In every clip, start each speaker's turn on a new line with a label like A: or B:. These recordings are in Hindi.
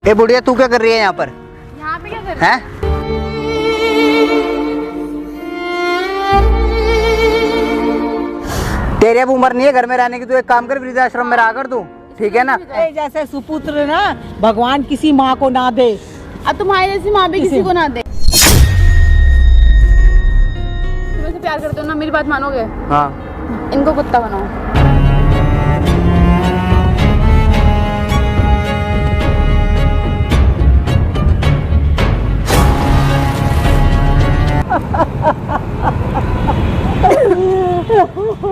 A: ए बुढ़िया, तू क्या कर रही है यहाँ पर?
B: यहाँ पे क्या कर रही है?
A: तेरी अब उम्र नहीं है घर में रहने की, तू एक काम कर वृद्धाश्रम में रहा कर तू, ठीक है ना?
C: जैसे सुपुत्र ना भगवान किसी माँ को ना दे,
B: अब तुम्हारी जैसी माँ भी किसी को ना दे। तुम ऐसे प्यार करते हो ना, मेरी बात मानोगे?
A: हाँ।
B: इनको कुत्ता बनाओ।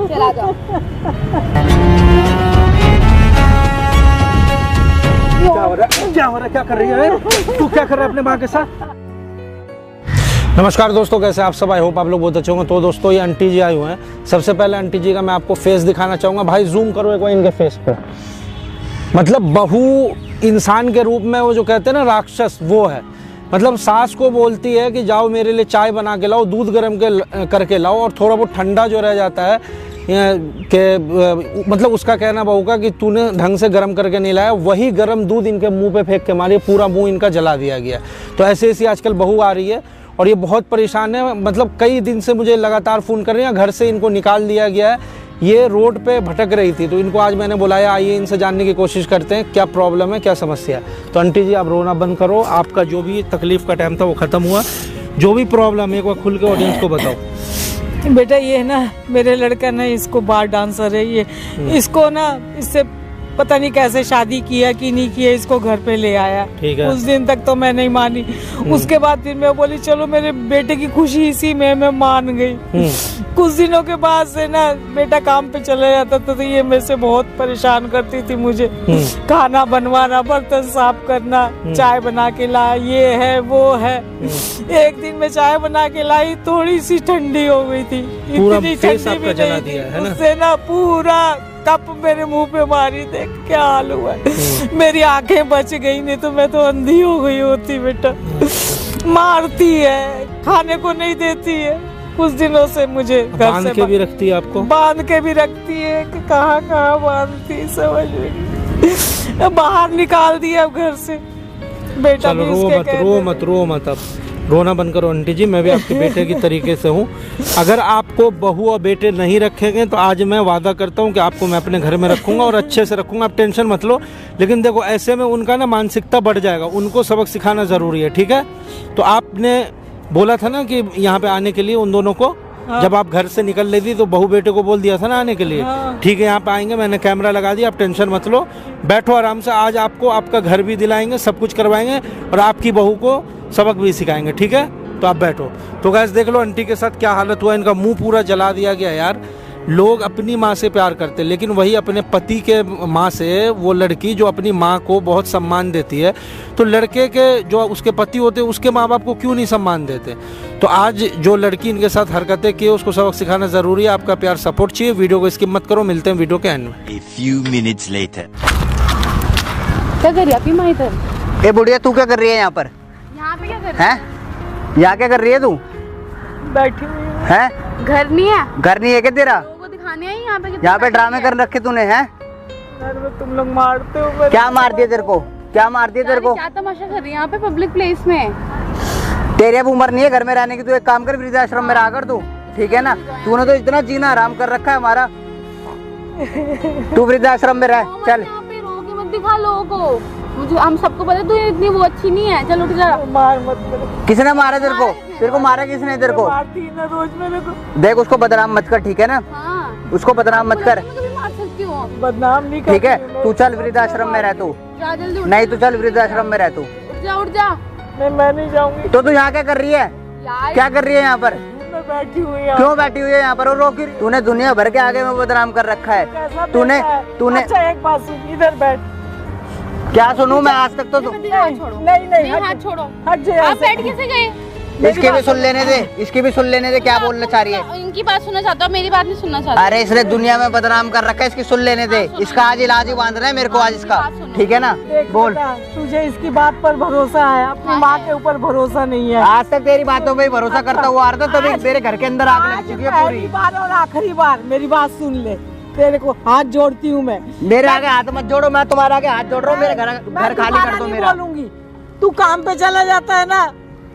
B: चला जाओ।
D: क्या हो रहा है? क्या कर रही है तू? क्या कर रहा है अपने माँ के साथ? नमस्कार दोस्तों, कैसे आप सब? आई होप आप लोग बहुत अच्छे होंगे। तो दोस्तों, ये आंटी जी आए हुए हैं। सबसे पहले आंटी जी का मैं आपको फेस दिखाना चाहूँगा। भाई जूम करो एक बार इनके फेस पे। मतलब बहू इंसान के रूप में, वो जो कहते हैं ना राक्षस, वो है। मतलब सास को बोलती है कि जाओ मेरे लिए चाय बना के लाओ, दूध गर्म करके लाओ, और थोड़ा बहुत ठंडा जो रह जाता है कि मतलब उसका कहना बहू का कि तूने ढंग से गर्म करके नहीं लाया, वही गर्म दूध इनके मुंह पे फेंक के मारी, पूरा मुंह इनका जला दिया गया। तो ऐसे ऐसी आजकल बहू आ रही है और ये बहुत परेशान है। मतलब कई दिन से मुझे लगातार फ़ोन कर रही हैं। घर से इनको निकाल दिया गया है, ये रोड पे भटक रही थी। तो इनको आज मैंने बुलाया, आइए इनसे जानने की कोशिश करते हैं क्या प्रॉब्लम है, क्या समस्या है। तो आंटी जी, आप रोना बंद करो। आपका जो भी तकलीफ़ का टाइम था वो ख़त्म हुआ। जो भी प्रॉब्लम है एक बार खुल के ऑडियंस को बताओ।
C: बेटा ये ना मेरे लड़का ना, इसको बार डांसर है ये, इसको ना इससे पता नहीं कैसे शादी किया कि नहीं किया, इसको घर पे ले आया।
D: ठीक है।
C: उस दिन तक तो मैं नहीं मानी। उसके बाद फिर मैं बोली चलो मेरे बेटे की खुशी इसी में, मैं मान गई। कुछ दिनों के बाद से ना बेटा काम पे चला जाता था, तो ये मेरे से बहुत परेशान करती थी मुझे। खाना बनवाना, बर्तन साफ करना, चाय बना के ला, ये है वो है। एक दिन मैं चाय बना के लाई, थोड़ी सी ठंडी हो गई थी, इतनी ठंडी भी नहीं थी। उससे ना पूरा कप मेरे मुंह पे मारी। देख क्या हाल हुआ है। मेरी आंखें बच गई, नहीं तो मैं तो अंधी हो गई होती। बेटा मारती है, खाने को नहीं देती है। कुछ दिनों से मुझे
D: बांध के भी रखती है आपको? बांध
C: के भी रखती है कि कहाँ कहाँ बांधती, समझ में बाहर निकाल दिया अब घर से। बेटा
D: चलो रो मत अब रोना बंद करो आंटी जी। मैं भी आपके बेटे की तरीके से हूँ। अगर आपको बहू और बेटे नहीं रखेंगे तो आज मैं वादा करता हूँ कि आपको मैं अपने घर में रखूँगा और अच्छे से रखूँगा। आप टेंशन मत लो। लेकिन देखो, ऐसे में उनका ना मानसिकता बढ़ जाएगा, उनको सबक सिखाना ज़रूरी है, ठीक है? तो आपने बोला था ना कि यहाँ पे आने के लिए उन दोनों को, हाँ। जब आप घर से निकल रही थी तो बहू बेटे को बोल दिया था ना आने के लिए, हाँ। ठीक है, यहाँ पे आएंगे, मैंने कैमरा लगा दिया, आप टेंशन मत लो, बैठो आराम से। आज आपको आपका घर भी दिलाएंगे, सब कुछ करवाएंगे और आपकी बहू को सबक भी सिखाएंगे, ठीक है? तो आप बैठो। तो गैस देख लो आंटी के साथ क्या हालत हुआ, इनका मुंह पूरा जला दिया गया। यार, लोग अपनी माँ से प्यार करते, लेकिन वही अपने पति के माँ से, वो लड़की जो अपनी माँ को बहुत सम्मान देती है, तो लड़के के जो उसके पति होते हैं उसके माँ बाप को क्यों नहीं सम्मान देते? तो आज जो लड़की इनके साथ हरकतें की, उसको सबक सिखाना जरूरी है। आपका प्यार सपोर्ट चाहिए। वीडियो को स्किप मत करो। मिलते हैं वीडियो के एंड में।
E: A few minutes later.
B: क्या कर रही है आपकी माँ इधर?
A: ए बुढ़िया, तू क्या कर रही है यहाँ पर?
B: यहाँ पे क्या कर रही है?
A: यहाँ क्या कर रही है तू?
C: बैठी हुई हूँ।
A: है?
B: घर नहीं है?
A: घर नहीं है क्या तेरा?
B: लोगों को दिखाने आई यहाँ पे?
A: यहाँ पे ड्रामे कर रखे तूने, हैं?
C: घर में तुम लोग मारते हो।
A: क्या मार दिया तेरे को? क्या मार दिया तेरे को?
B: क्या तमाशा कर रही है यहाँ पे पब्लिक प्लेस में?
A: तेरी अब उम्र नहीं है घर में रहने की, तू एक काम कर वृद्धाश्रम में रहा कर तू, ठीक है ना? तूने तो इतना जीना हराम कर रखा है हमारा। तू वृद्धाश्रम में रह, चल।
B: यहाँ पे रो के मत दिखा लोगों को, मुझे हम सबको पता है तू इतनी वो अच्छी नहीं है। चल उठ जा।
C: मार मत करो।
A: किसने मारा तेरे को? तेरे को मारा किसने तेरे को?
C: मारती ना रोज मेरे को।
A: देख, उसको बदनाम मत कर, ठीक है ना?
B: हाँ।
A: उसको बदनाम मत कर,
B: मार सकती हूँ?
C: बदनाम नहीं
A: ठीक है? तू चल वृद्धाश्रम में रह तू।
B: जा जल्दी उठ।
A: नहीं, तू चल वृद्धाश्रम में रह तू।
B: उठ जा, उठ जा।
C: मैं नहीं जाऊंगी।
A: तो तू यहाँ क्या कर रही है? क्या कर रही है यहाँ पर?
C: मैं बैठी हुई।
A: क्यों बैठी हुई है यहाँ पर और रोकी? तूने दुनिया भर के आगे में बदनाम कर रखा है। तूने
C: अच्छा एक बात सुन, इधर बैठ।
A: क्या सुनूं मैं? आज तक तो
C: नहीं
B: हाथ छोड़ो।
C: हट जा।
B: आप बैठ कैसे गए?
A: इसकी भी सुन लेने दे, इसकी भी सुन लेने दे। क्या बोलना चाह रही है?
B: इनकी बात सुनना चाहता हूँ, मेरी बात नहीं सुनना चाहता।
A: अरे इसने दुनिया में बदनाम कर रखा है, इसकी सुन लेने दे। इसका आज इलाज ही बांधना है मेरे को आज इसका, ठीक है ना? बोल।
C: तुझे इसकी बात पर भरोसा है, अपनी माँ के ऊपर भरोसा नहीं है।
A: आज तक तेरी बातों पे भरोसा करता हुआ आ रहा था, तभी मेरे घर के अंदर आग लग चुकी है पूरी।
C: पहली बार और आखिरी बार मेरी बात सुन ले। तेरे को हाथ जोड़ती हूँ मैं।
A: मेरे आगे हाथ मत जोड़ो, मैं तुम्हारे आगे हाथ जोड़ रहा हूँ। मेरे घर
C: मैं
A: खाली कर दो
C: नहीं
A: मेरा।
C: बोलूंगी। तू काम पे चला जाता है ना,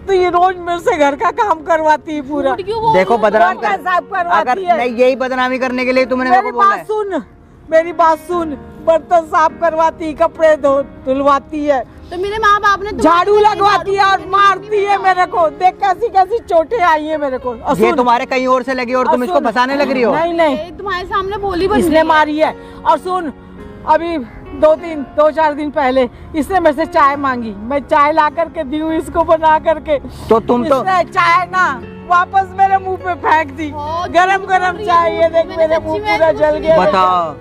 C: तो ये रोज मेरे से घर का काम करवाती है पूरा।
B: झूठ क्यों बोल रही
A: देखो
B: हो?
A: बदनाम
C: बर्तन साफ करवाती
A: अगर
C: है।
A: नहीं, यही बदनामी करने के लिए तुमने मेरे
C: मेरी
A: को बोला
C: बात
A: है।
C: सुन, मेरी बात सुन। बर्तन साफ करवाती, कपड़े धुलवाती है,
B: तो मेरे माँ बाप ने
C: झाड़ू लगवाती है और मारती है मेरे को। देख कैसी कैसी चोटें आई है मेरे को। और
A: ये
C: सुन,
A: तुम्हारे कहीं और से लगी और तुम
C: और
A: इसको
C: सुन,
A: फंसाने लग रही हो।
C: नहीं नहीं,
B: तुम्हारे सामने बोली बन
C: इसने
B: रही है।
C: मारी है। और सुन, अभी 2-4 दिन पहले इसने मेरे से चाय मांगी, मैं चाय ला करके दी हूँ इसको बना करके।
A: तो तुम तो
C: इसने चाय ना वापस मेरे मुंह पे फेंक दी।
B: बहुत
C: गरम
B: झूठ
C: गरम
B: बोल रही
C: चाय,
B: है
C: ये
B: तू।
C: देख
B: मैंने
C: मेरे
B: सच्ची
C: मुंह
B: में
C: पूरा
B: ऐसा
C: जल
B: कुछ
C: गया।
B: नहीं
A: बताओ,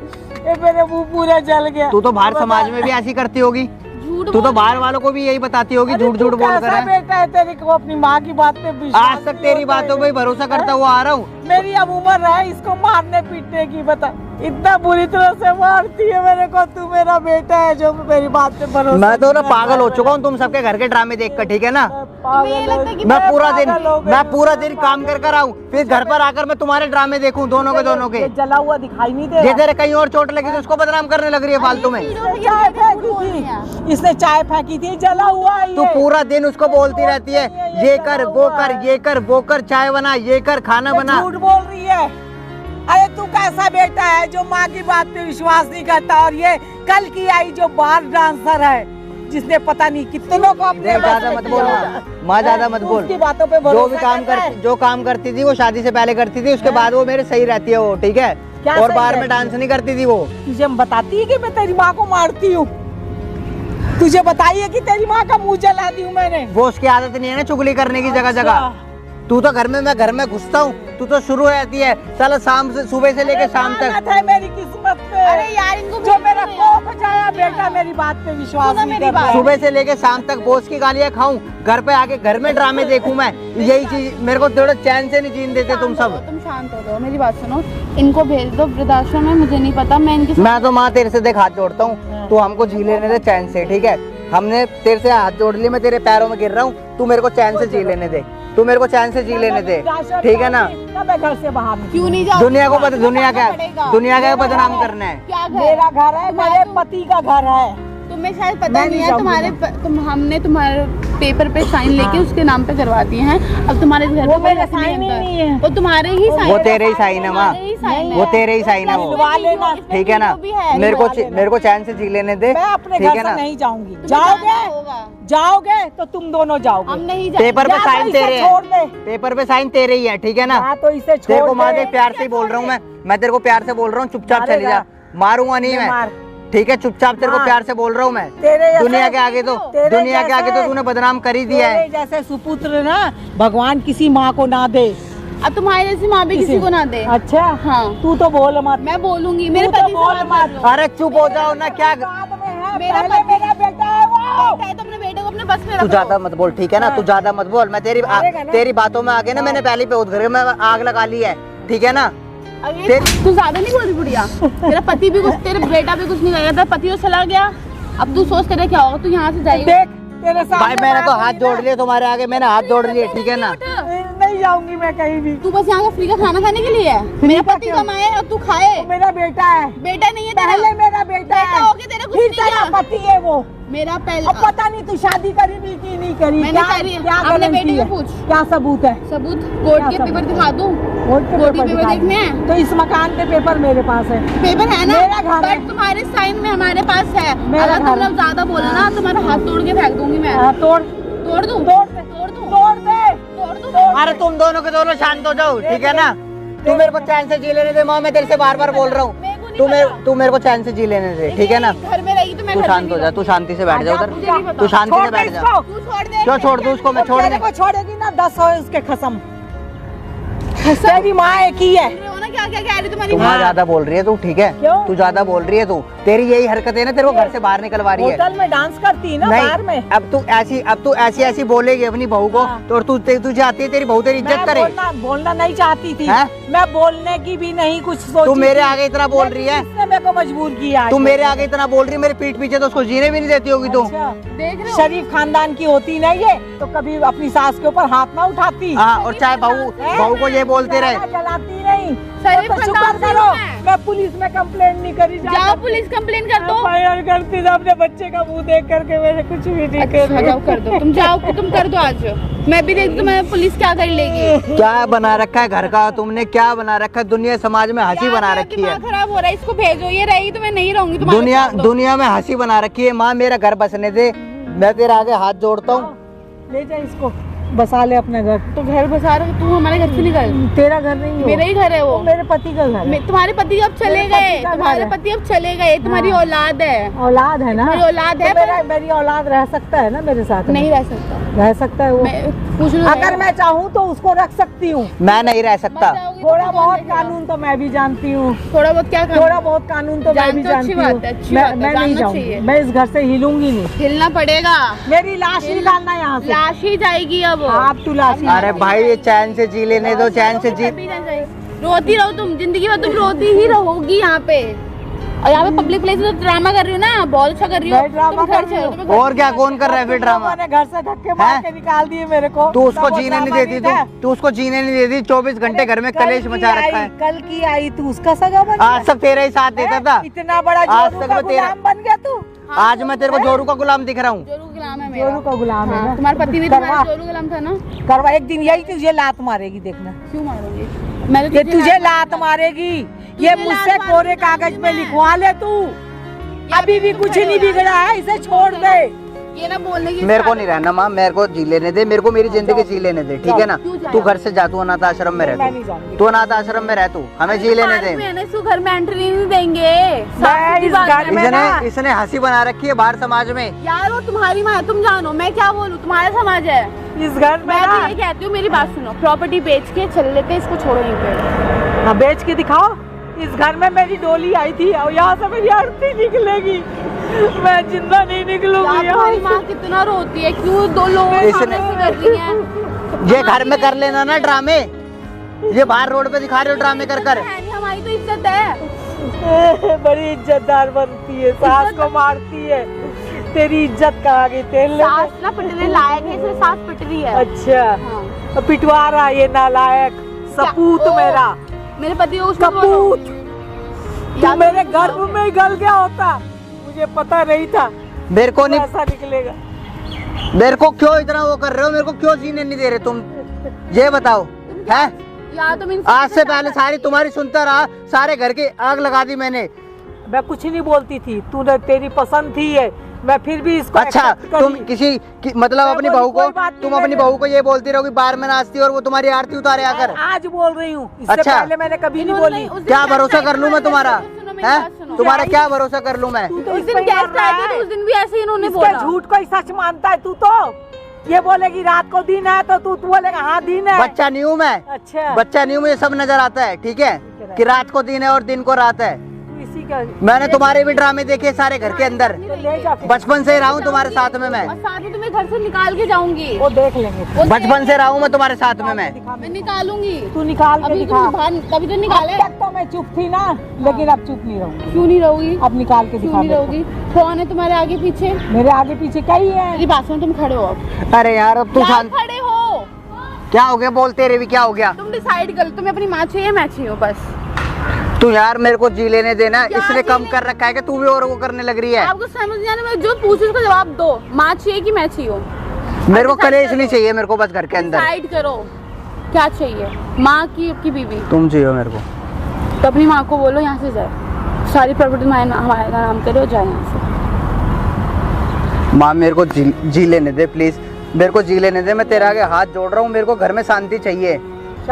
C: ये मेरे मुंह पूरा जल गया।
A: तू तो बाहर
C: बता
A: समाज में भी
C: दे।
A: ऐसी करती होगी।
B: झूठ
A: तू तो
B: बोल
A: बाहर वालों को भी यही बताती होगी,
C: अरे
A: झूठ
C: तू
A: झूठ बोल
C: कैसा
A: कर।
C: बेटा है, तेरे को अपनी माँ की बात पे विश्वास
A: आज तक
C: नहीं
A: तेरी
C: होता
A: बातों
C: है।
A: पे भरोसा करता हुआ आ रहा हूँ।
C: मेरी अब उम्र है इसको मारने पीटने की। बता, इतना बुरी तरह से मारती है मेरे को। तू मेरा बेटा है जो मेरी बात पे भरोसा।
A: मैं तो ना
C: नहीं
A: पागल हो
C: करता
A: चुका हूँ तुम सबके घर के ड्रामे देख कर, ठीक है ना।
C: मैं पागल
B: तुम्हें ये लगता है कि
A: मैं पूरा दिन
C: पागल हो गई
A: मैं
C: हूँ।
A: पूरा दिन काम कर आऊँ, फिर घर पर आकर मैं तुम्हारे ड्रामे देखूं, दोनों के।
C: ये जला हुआ दिखाई नहीं दे
A: ये
C: रहा।
A: तेरे कहीं और चोट लगी तो उसको बदनाम करने लग रही है फालतू में।
C: चाय फेंकी थी, इसने चाय फेंकी थी, जला हुआ है
A: तू
C: ये।
A: पूरा दिन उसको बोलती रहती है, ये कर वो कर, ये कर वो कर, चाय बना, ये कर खाना
C: ये
A: बना।
C: झूठ बोल रही है। अरे तू कैसा बेटा है जो माँ की बात पे विश्वास नहीं करता। और ये कल की आई जो बार डांसर है, जिसने पता नहीं कितनों को अपने
A: देख, ज्यादा मत बोल माँ, ज्यादा मत
C: तू
A: बोल।
C: उसकी बातों पे
A: जो
C: भरोसा
A: भी काम
C: करता है।
A: करती जो काम करती थी वो शादी से पहले करती थी, उसके बाद वो मेरे सही रहती है वो, ठीक है।
C: क्या
A: और
C: सही
A: बाहर में
C: रहती
A: डांस नहीं करती थी वो।
C: तुझे बताती है कि मैं तेरी माँ को मारती हूँ? तुझे बताई है कि तेरी माँ का मुंह जला दी हूँ मैंने?
A: वो उसकी आदत नहीं है ना चुगली करने की जगह जगह। तू तो घर में, मैं घर में घुसता हूँ, तू तो शुरू रहती है साला शाम से, सुबह से लेकर शाम
C: लानत
A: तक।
C: है मेरी किस्मत पे।
B: अरे यार इनको
C: जो मेरा कोख जाया बेटा मेरी बात पे विश्वास
B: सुनो
C: नहीं
B: मेरी
C: कर रहा
B: बात।
C: है।
A: सुबह से लेके शाम तक बॉस की गालियां खाऊं, घर पे आके घर में ड्रामे देखूं मैं, यही चीज मेरे को थोड़ा चैन से नहीं जीने देते तुम सब।
B: तुम शांत हो जाओ, मेरी बात सुनो। इनको भेज दो वृद्धाश्रम में, मुझे नहीं पता, मैं इनके
A: मैं तो माँ तेरे से देख हाथ जोड़ता हूँ, तू हमको जी लेने दे चैन से, ठीक है। हमने तेरे से हाथ जोड़ लिए, मैं तेरे पैरों में गिर रहा हूँ, तू मेरे को चैन से जी लेने दे, तू मेरे को चैन से जी लेने दे, ठीक है ना।
C: मैं घर से बाहर निकलूंगी।
B: क्यों नहीं जाओ?
A: दुनिया को पता, दुनिया
B: पड़ेगा।
A: का बदनाम करना है।
B: क्या घर?
C: मेरा घर है, मेरे पति का घर है।
B: तुम्हें शायद पता
C: मैं
B: नहीं
C: नहीं
B: है,
C: जाऊंगी
B: हमने तुम्हारे पेपर पे साइन लेके उसके नाम पे करवा दिए हैं। अब तुम्हारे घर
C: वो
B: पे कोई
C: मेरे
B: रखने
C: साइन ही
B: आता
C: नहीं है।
B: वो तुम्हारे ही साइन,
A: वो तेरे ही साइन है माँ,
B: तुम्हारे ही साइन
A: वो
B: है।
A: तेरे ही साइन है वो,
C: निलवा लेना।
A: ठीक है ना। मेरे को चैन से जी लेने दे,
C: मैं अपने
A: ठीक
C: घर
A: है
C: से
A: ना।
C: नहीं जाऊंगी।
B: तुम्हें जाना
C: जाओगे
B: होगा।
C: जाओगे तो तुम दोनों
B: हम
C: जाओगे।
B: नहीं जाएंगे।
A: पेपर पे
C: या तो
A: साइन
C: इसे
A: तेरे
C: छोड़
A: हैं,
C: दे।
A: पेपर पे साइन तेरे ही है, ठीक है ना।
C: या तो इसे छोड़
A: देखो माँ
C: दे।
A: देख, प्यार से ही बोल रहा हूँ मैं तेरे को प्यार से बोल रहा हूँ, चुपचाप चली जा, मारूंगा नहीं मैं,
C: मार।
A: ठीक है। चुपचाप तेरे को
C: हाँ।
A: प्यार से बोल रहा हूँ मैं।
C: तेरे जैसे-
A: दुनिया के आगे तो
C: तेरे
A: दुनिया के आगे तो
C: जैसे-
A: तूने बदनाम कर ही दिया है।
C: तेरे जैसे सुपुत्र ना भगवान किसी माँ को ना दे।
B: अब तुम्हारे जैसी माँ भी किसी को ना दे।
C: अच्छा
B: हाँ,
C: तू तो बोल मत।
B: मैं बोलूंगी, मेरे
C: तू तो
B: पति से
C: बोल
B: बात
C: मत।
B: कर लो।
A: अरे चुप हो जाओ ना, क्या
C: बाद में है,
B: मेरा
C: पहले
B: पति-
C: मेरा बेटा है वो।
B: बेटा है तो अपने बेटे को अपने बस में
A: तू
B: रखो।
A: ज्यादा मत बोल, ठीक है ना। तू ज्यादा मत बोल, मैं
C: मारेगा ना?
A: तेरी बातों में आगे ना मैंने पहले पे घर में आग लगा ली है, ठीक है ना।
B: अरे तू ज्यादा नहीं बोल रही बुढ़िया। तेरा पति भी कुछ, तेरा बेटा भी कुछ नहीं करेगा, तेरा पति तो चला गया। अब तू सोच तेरा क्या होगा, तू यहाँ से जाएगी।
C: देख तेरे
A: भाई
C: सामने
A: मैंने तो
C: मैं
A: हाथ जोड़ लिए तुम्हारे आगे, मैंने हाथ जोड़ लिए, ठीक है ना।
C: नहीं जाऊंगी मैं कहीं भी।
B: तू बस यहाँ का फ्री का खाना खाने के लिए है। मेरा पति कमाए और तू खाए।
C: वो मेरा बेटा है,
B: बेटा नहीं है तेरा।
C: पहले मेरा बेटा है,
B: हो गया, तेरा कुछ
C: फिर
B: नहीं
C: तेरा
B: किया।
C: पति है वो।
B: मेरा पहले
C: अब पता नहीं तू शादी करी भी की नहीं करी।
B: मैंने
C: क्या
B: करी है।
C: क्या
B: अपने
C: गारंटी
B: बेटे को
C: है?
B: पूछ।
C: क्या सबूत है?
B: सबूत कोर्ट के
C: क्या
B: पेपर
C: सबूत?
B: दिखा दूँ?
C: कोर्ट के
B: कोर्ट के
C: पेपर
B: पेपर
C: दिखा दे।
B: देखने हैं?
C: तो इस मकान के पेपर मेरे पास है।
B: पेपर है ना,
C: मेरा घर है।
B: बट तुम्हारे साइन में हमारे पास है।
C: मेरा
B: अगर
C: घर
B: तुम
C: है।
B: लोग ज्यादा बोला ना, तुम्हारा हाथ तोड़ के फेंक दूंगी मैं।
C: हाँ, तोड़
B: तोड़ दूं?
C: तोड़ दे
B: तोड़ दूं?
C: तोड़ दे।
B: तोड़ दूं?
A: अरे तुम दोनों के दोनों शांत हो जाओ, ठीक है ना। तू मेरे को चैन से जी लेने दे माँ, मैं तेरे से बार बार बोल रहा हूँ।
B: मेरे को नहीं पता।
A: तू मेरे को चैन से जी लेने दे, ठीक है ना।
B: घर में रहेगी तो मैं
A: तू
B: घर
A: शांत
B: में
A: हो जा,
B: नहीं
A: तू शांति से बैठ जा उधर,
B: मुझे नहीं पता।
A: तू शांति
C: छोड़
A: से
C: दे
A: बैठ जा।
C: इसको।
B: तू छोड़ दे।
A: क्यों छोड़ दूं उसको, मैं छोड़
C: तेरे
A: दे।
C: को छोड़ेगी ना 10 हो उसके खत्म। तेरी माँ एक ही है।
B: सुन रहे हो ना क्या क्या कह रही तुम्हारी
A: तू
B: माँ?
A: माँ ज्यादा बोल रही है तू, ठीक है।
C: क्यों?
A: तू ज्यादा बोल रही है तू, तेरी यही हरकत है ना, तेरे को घर से बाहर निकलवा रही है।
C: होटल में डांस करती है ना बाहर में।
A: नहीं, अब तू ऐसी बोलेगी अपनी बहू को,
C: हाँ।
A: तो तुझे आती है तेरी बहू तेरी इज्जत
C: मैं
A: करे।
C: बोलना नहीं चाहती थी।
A: हैं?
C: मैं बोलने की भी नहीं कुछ सोची।
A: तू मेरे
C: थी।
A: आगे इतना बोल रही है,
C: इसने मेरे को मजबूर किया।
A: तू मेरे आगे इतना बोल रही है, मेरे पीठ पीछे तो उसको जीने भी नहीं देती होगी तू।
C: अच्छा,
B: देख रहे हो?
C: शरीफ खानदान की होती नहीं है तो कभी अपनी सास के ऊपर हाथ ना उठाती।
A: हाँ, और चाहे बहू को ये बोलते रहे,
C: जलाती नहीं,
B: शरीफ
C: तो शुक्र
B: खानदान से
C: करो
B: हूँ मैं।
C: मैं पुलिस में कंप्लेंट नहीं करी
B: जाओ पुलिस कंप्लेन कर दो।
C: फायर करती थी अपने बच्चे का मुंह देख करके, मैंने कुछ भी नहीं
B: अच्छा जाओ कर दो, तुम जाओ, तुम कर दो आज। मैं भी देखती हूँ मैं पुलिस क्या कर लेगी।
A: क्या बना रखा है घर का तुमने, क्या बना रखा है? दुनिया समाज में हंसी बना
B: यार,
A: रखी है।
B: दिमाग खराब हो रहा है, इसको भेजो, ये रहेगी तो मैं नहीं रहूंगी तुम्हारे
A: दुनिया
B: साथ तो।
A: दुनिया में हंसी बना रखी है। माँ मेरा घर बसने दे, मैं तेरे आगे हाथ जोड़ता हूँ।
C: ले जा इसको, बसा ले अपने घर।
B: तो घर बसा रहे हो, तू हमारे घर से निकल।
C: तेरा घर नहीं है,
B: मेरा ही घर है वो।
C: मेरे पति का घर है।
B: तुम्हारे पति अब चले
C: मेरे
B: गए,
C: पति का घर
B: तुम्हारे
C: है।
B: पति अब चले गए, तुम्हारी
C: हाँ।
B: औलाद है।
C: औलाद है ना,
B: मेरी औलाद है,
C: तो मेरी औलाद रह सकता है ना मेरे साथ?
B: नहीं रह सकता।
C: रह सकता है वो।
B: मैं पूछ लो,
C: अगर मैं चाहूँ तो उसको रख सकती हूँ।
A: मैं नहीं रह सकता।
C: थोड़ा बहुत कानून तो मैं भी जानती हूँ,
B: थोड़ा बहुत क्या करना?
C: थोड़ा बहुत कानून तो मैं भी
B: जान तो अच्छी
C: जानती हूँ।
B: बात है, अच्छी बात है,
C: मैं नहीं
B: जानना चाहिए।
C: जाऊँगी, मैं इस घर से हिलूंगी नहीं।
B: हिलना पड़ेगा,
C: मेरी लाश निकालना यहाँ से।
B: लाश ही जाएगी अब।
C: आप तू लाश
A: अरे भाई ये चैन से जी लेने दो, चैन से जी।
B: कभी ना जाए। रोती रहो तुम, जिंदगी भर तुम रोती ही रहोगी यहाँ पे। और यहाँ पे पब्लिक प्लेस में तो ड्रामा कर रही हो ना, बहुत अच्छा कर रही हो।
C: मैं ड्रामा
B: तुम घर
C: कर रही
B: चलो,
C: हूँ।
B: तुम्हें घर
A: और क्या, कौन कर रहा है फिर ड्रामा?
C: मैंने घर से धक्के मार के निकाल दिए मेरे को।
A: तू उसको
C: तब वो
A: जीने नहीं
C: ड्रामा
A: देती,
C: था।
A: तू उसको जीने नहीं देती। 24 घंटे घर में
C: कल
A: कलेश
C: की
A: मचा रखा
C: आई,
A: है।
C: कल की आई तू उसका सगा बन
A: आज
C: गया?
A: तक तेरा ही साथ देता था,
C: इतना बड़ा
A: आज
C: जोरू
A: तक
C: का
A: मैं तेरा-
C: गुलाम बन गया तू।
A: आज मैं तेरे को जोरू का गुलाम दिख रहा हूँ।
B: जोरू गुलाम है मेरा।
C: जोरू का गुलाम है
B: हाँ,
C: ना?
B: तुम्हारे पति भी
C: करवा।
B: तुम्हारा जोरू गुलाम था ना?
C: करवा, एक दिन यही तुझे लात मारेगी, देखना।
B: क्यों मारोगे? मैं तो
C: ये तुझे लात मारेगी, ये
B: तुझे
C: मुझसे
B: लात
C: कोरे
B: मारूंगी
C: कागज में
B: मैं।
C: लिखवा ले तू। अभी भी कुछ नहीं बिगड़ा है, इसे छोड़ दे।
B: ये ना बोलने की
A: मेरे को नहीं रहना माँ, मेरे को जी लेने दे, मेरे को मेरी जिंदगी जी लेने दे, ठीक है ना?
B: क्यों जाए?
A: तू घर से जा, तू अनाथ आश्रम में
C: मैं
A: रह,
C: नहीं जाऊंगी।
A: तू अनाथ आश्रम में रह, तू हमें जी लेने दे।
B: मैंने इसको घर में एंट्री नहीं देंगे।
C: मैं
B: साफ सीधी
C: इस
B: बात
C: घर
B: है।
C: में
A: इसने
C: ना-
A: इसने हंसी बना रखी है बाहर समाज में।
B: यार वो तुम्हारी माँ है, तुम जानो, मैं क्या बोलूँ, तुम्हारा समाज है।
C: इस घर में
B: मैं
C: ना,
B: तो ये कहती हूँ, मेरी बात सुनो, प्रॉपर्टी बेच के चल लेते, इसको छोड़ो यहीं पे।
C: हाँ, बेच के दिखाओ। इस घर में मेरी डोली आई थी और यहाँ से मेरी आरती निकलेगी, मैं जिंदा नहीं निकलूंगी
B: यार
C: यहाँ
B: तुम्हारी
C: से।
B: माँ कितना रोती है, क्यों दो लोग
A: इसने-
B: कर रही हैं?
A: ये घर में कर लेना ना ड्रामे, ये बाहर रोड पे दिखा रहे हो ड्रामे कर कर।
B: है नहीं, हमारी तो इज्जत है।
C: बड़ी इज्जतदार बनती है, सास को मारती है। तेरी इज्जत कहाँ गई? तेल
B: सास ना पिटने लायक है, इसलिए सास पिट रही है।
C: अच्छा,
B: हाँ।
C: पिटवा रहा ये नालायक सपूत
B: क्या? ओ,
C: मेरा
B: मेरे पति को कुछ मत
C: कपूत।
B: बोलो।
C: तू
B: या
C: मेरे
B: तो
C: गर्भ में ही गल गया होता, मुझे पता नहीं था
A: मेरे को नहीं,
C: ऐसा निकलेगा।
A: मेरे को क्यों इतना वो कर रहे हो? मेरे को क्यों जीने नहीं दे रहे तुम? ये बताओ है?
B: या तुम
A: आज से पहले सारी तुम्हारी सुनता रहा, सारे घर की आग लगा दी मैंने।
C: मैं कुछ नहीं बोलती थी, तूने, तेरी पसंद थी है, मैं फिर भी इसको
A: अच्छा,
C: accept करी।
A: तुम मतलब
C: मैं
A: अपनी
C: बोली,
A: बहू
C: कोई
A: को,
C: बात नहीं,
A: तुम अपनी
C: मैंने-
A: बहू को ये बोलती रहोगी बार में नाचती और वो तुम्हारी आरती उतारे आकर।
C: आज बोल रही हूँ, इससे
A: अच्छा।
C: पहले मैंने कभी नहीं
B: इन्होंने
C: बोली।
B: उस दिन
A: क्या
B: गेस्ट
A: भरोसा
B: आए
A: कर
B: थे
A: लूं मैं
B: हमारे
A: तुम्हारा?
B: घर पे, सुनो मेरी
A: हैं?
B: बात सुनो।
A: तुम्हारा क्या भरोसा कर लूं मैं?
C: तू तो
B: उस
C: इस
B: दिन
C: पे ही
B: गेस्ट
C: मर रहा
B: आए थे, तो
C: है।
B: उस दिन भी ऐसे ही इन्होंने
C: इसके
B: बोला।
C: झूठ को ही सच मानता है तू तो। ये बोलेगी रात को दिन है तो तू बोलेगा हाँ दिन है।
A: बच्चा नहीं हूँ मैं,
C: अच्छा,
A: बच्चा नहीं हूँ, मुझे सब नजर आता है, ठीक है? कि रात को दिन है और दिन को रात है।
C: इसी का
A: मैंने तुम्हारे भी ड्रामे देखे सारे घर के अंदर,
C: तो ले जा फिर।
A: बचपन से रहा हूँ तुम्हारे साथ में मैं,
B: और साथ में तुम्हें घर से निकाल के जाऊंगी।
C: वो देख लेंगे,
B: वो
A: बचपन से रहा हूँ मैं तुम्हारे साथ में मैं।
B: मैं निकालूंगी।
C: तू निकाल के
B: अभी
C: दिखा।
B: तुम बाहर कभी तो निकाले।
C: अब तक तो मैं चुप थी ना, लेकिन अब चुप नहीं रहूंगी।
B: क्यों नहीं रहोगी?
C: अब निकाल के
B: क्यों
C: दिखा
B: नहीं
C: मेरे
B: रहोगी? कौन है तुम्हारे आगे पीछे?
C: को। मेरे आगे पीछे कई है।
B: मेरी बात सुनो, तुम खड़े हो अब।
A: अरे यार अब तू
B: यार
A: शांत,
B: खड़े हो।
A: क्या हो गया? बोलते रहे भी क्या हो गया?
B: तुम डिसाइड कर लो, तुम्हें अपनी माँ चाहिए, मैं चाहिए बस।
A: तू यार मेरे को जी लेने देना,
B: क्या
A: इसने कम
B: जीने?
A: कर रखा है कि तू भी और वो करने लग रही है।
B: आपको समझ नहीं आना, मैं जो पूछूं उसका जवाब दो। माँ चाहिए कि मैं चाहिए?
A: मेरे को कलेश नहीं चाहिए, मेरे को बस घर के अंदर
B: डिसाइड करो क्या चाहिए, माँ की बीवी?
A: तुम चाहिए मेरे को।
B: तो अपनी माँ को बोलो यहाँ से जाए, सारी प्रॉपर्टी हमारे नाम करे और जाए यहाँ से।
A: माँ मेरे को जी लेने दे प्लीज, मेरे को जी लेने दे, मैं तेरे आगे हाथ जोड़ रहा हूँ, मेरे को घर में शांति चाहिए,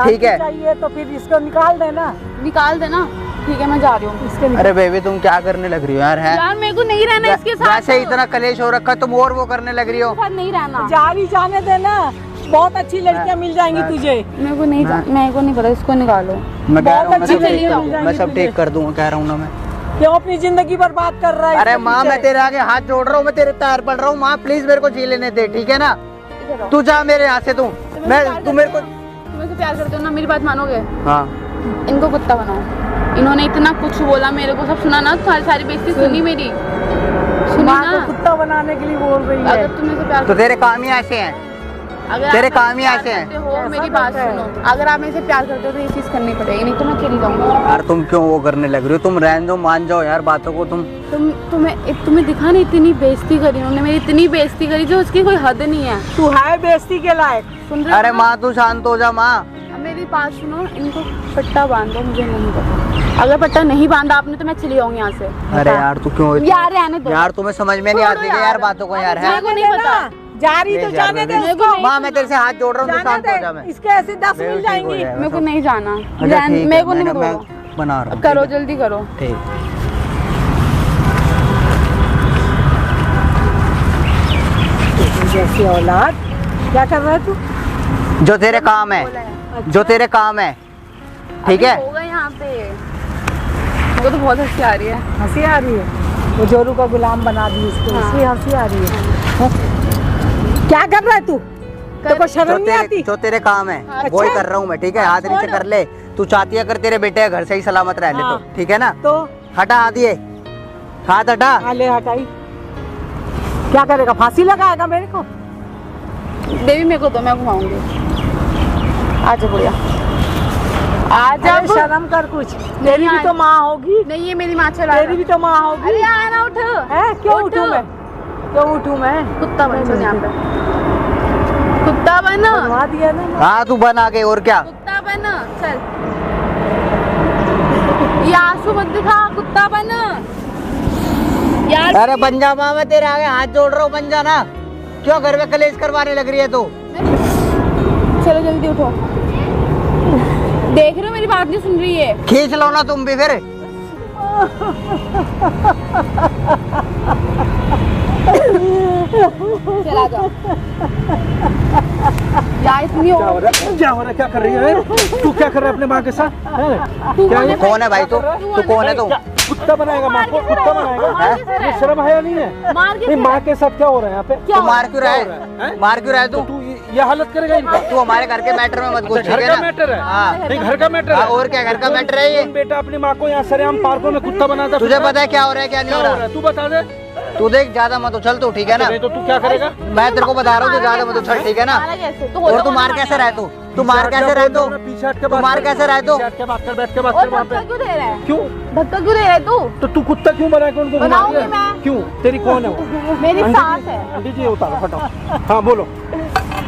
A: ठीक है?
C: चाहिए तो फिर इसको निकाल देना।
B: निकाल देना, ठीक है मैं जा रही हूँ।
C: इसके
A: अरे बेबी तुम क्या करने लग रही हो यार? है
B: यार मेरे को नहीं रहना इसके साथ।
A: जैसे इतना कलेश हो रखा है, तुम और वो करने लग रही हो।
B: इसके साथ नहीं रहना।
C: जारी जाने देना, बहुत अच्छी लड़कियां मिल जाएंगी तुझे।
B: मेरे को नहीं मेरे को नहीं पता, इसको निकालो।
A: मैं कह रहा हूँ मैं
C: बहुत
A: सब
C: अच्छी
A: ठीक कर
C: चली
A: दूंगा, मैं सब ठीक कर दूंगा, कह रहा हूँ ना मैं।
C: क्यों अपनी जिंदगी बर्बाद कर रहा है?
A: अरे
C: इसके
A: माँ
C: पीछे?
A: मैं तेरे आगे हाथ जोड़ रहा हूँ, मैं तेरे पैर पड़ रहा हूँ, माँ प्लीज मेरे को जी लेने दे, ठीक है ना?
B: इधर आओ।
A: तू जा मेरे यहाँ से, तू मैं, तू मेरे को,
B: तुम मुझसे प्यार करते हो ना, मेरी बात मानोगे?
A: हाँ
B: इनको कुत्ता बनाओ। इन्होंने इतना कुछ बोला मेरे को, सब सुना ना, तुम्हारी सारी बेइज्जती सुनी मेरी, सुनी
C: माँ को
B: ना।
C: कुत्ता बनाने के लिए बोल रही है।
B: अगर तुम मुझसे प्यार
A: तो तेरे काम ही ऐसे हैं।
B: अगर
A: तेरे
B: आप
A: काम ही
B: प्यार
A: ऐसे हैं।
B: करते हो, मेरी बात सुनो, अगर आप मेरे से प्यार करते हो तो ये चीज करनी पड़ेगी, नहीं तो मैं चली जाऊंगी।
A: यार तुम क्यों वो करने लग रही हो? तुम रहने दो, मान जाओ यार बातों को।
B: तुम्हें दिखा नहीं, इतनी बेइज्जती करी उन्होंने, मेरी इतनी बेइज्जती करी जो उसकी कोई हद नहीं है।
C: तू है बेइज्जती के लायक।
B: सुन रहे हो
A: अरे
B: ना?
A: माँ तू शांत हो जा माँ।
B: अब मेरी बात सुनो, इनको पट्टा बांध दो, मुझे नहीं पता। अगर पट्टा नहीं बांधा आपने तो मैं चली जाऊंगी यहाँ से।
A: अरे यार तू क्यों
B: यार रहने दो
A: यार, तुम्हें समझ में नहीं आती यार बातों को यार। है
B: मेरे को नहीं पता।
C: जा रही तो जाने दे उसको।
A: माँ मैं तेरे से हाथ जोड़ रहा हूँ, तू
C: जाने
A: शांत हो जा। मैं
C: दे, इसके ऐसे 10 मिल जाएंगी।
B: मेरे को नहीं जाना,
A: अच्छा ठीक
B: मेरे
A: है,
B: को नहीं
A: मैं
B: बोलो।
A: बना रहा हूँ।
B: करो जल्दी करो।
A: ठीक।
C: जैसी औलाद। क्या कर रहा है तू?
A: जो तेरे काम है, जो तेरे काम है, ठीक है।
B: अभी होगा यहाँ पे। मेरे को तो बहुत हंसी आ रही है।
C: हंसी आ रही है? वो जोरू का गुलाम बना दी इसको,
B: हाँ।
C: इसलिए हंसी आ रही है। क्या कर रहा है तू? तेरे को शर्म नहीं आती?
A: जो तेरे काम है
B: अच्छा।
A: वही कर रहा हूँ मैं, ठीक है। हाथ नीचे कर ले। तू चाहती है अगर तेरे बेटे घर से ही सलामत रह ले तो,
C: हाँ।
A: ठीक है ना।
C: तो
A: हटा हाथ, ये हाथ हटा।
C: हाँ, ले हटाई। क्या करेगा? फांसी लगाएगा मेरे को?
B: देवी मेरे को दो, मैं घुमाऊंगी। आजा बुढ़िया, आजा।
C: अरे शर्म कर कुछ। तेरी भी तो माँ होगी।
B: नहीं, ये मेरी माँ चला
C: तेरी भी तो माँ होगी।
B: अरे आना, उठ।
C: है क्यों
B: उठ।
C: उठूं मैं? क्यों उठूं मैं?
B: कुत्ता बन चल यहाँ पे, कुत्ता बन,
C: बनवा दिया ना।
A: हाँ तू बन आगे, और क्या।
B: कुत्ता बन चल। ये आंसू मत दिखा, कुत्ता बन यार।
A: अरे बन जा माँ, मैं तेरे आगे हाथ जोड़ रहा हूँ, बन जा ना। क्यों घर में कलेश करवाने लग रही है तू?
B: चलो जल्दी उठो। देख रहे हो मेरी बात नहीं सुन रही है।
A: खींच लो ना तुम भी फिर।
B: चला जाओ यार, इतनी
D: क्या हो रहा है? क्या कर रही है? तू क्या कर रहा है अपने माँ के साथ? क्या ये?
A: कौन है भाई तू? तू कौन है तू?
D: क्या कुत्ता बनाएगा माँ को? कुत्ता बनाएगा? ये शर्म है या नहीं है?
B: मार के
D: नहीं, माँ के साथ क्या हो रहा है यहाँ पे?
A: तू मार क्यों रहा
D: क्या हो रहा है?
A: है? मार क्यों रहा है
D: तो
A: तू?
D: तू ये हालत करेगा इनका?
A: तू हमारे घर के मैटर में मत घुस,
D: अच्छा,
A: ठीक
D: घर
A: है
D: का
A: ना?
D: मैटर है?
A: हाँ।
D: नहीं, घर का मैटर
A: हाँ,
D: है।
A: और क्या घर का मैटर है ये?
D: बेटा अपनी माँ को यहाँ सरेआम पार्कों में कुत्ता बनाता
A: तुझे पता है क्या हो रहा है, क्या नहीं
D: क्या
A: हो
D: हो
A: रहा?
D: रहा है? तू बता दे।
A: तू देख, ज्यादा मत उछल तू, ठीक है ना।
D: नहीं तो तू क्या करेगा?
A: मैं तेरे को बता रहा हूँ, तू ज्यादा मत उछल, ठीक है ना।
B: मारा कैसे? तो
A: और तू मार कैसे रहा है तू? तू मार कैसे रहा है तू?
D: पीछे हट के
A: तू
D: बात
A: मार
D: कर।
A: कैसे रहा है तू?
D: पीछे हट के बात कर, बैठ के बात
B: और
D: कर वहाँ
B: धक्का
D: पे।
B: क्यों दे रहा है?
D: क्यों?
B: धक्का क्यों दे रहा है तू?
D: तो तू कुत्ता क्यों बना के उनको घुमा
B: बनाऊंगी
D: रही है?
B: मैं।
D: क्यों? तेरी कौन है वो?
B: मेरी सास है।
D: आंटी जी उतारो, हटाओ। हाँ बोलो,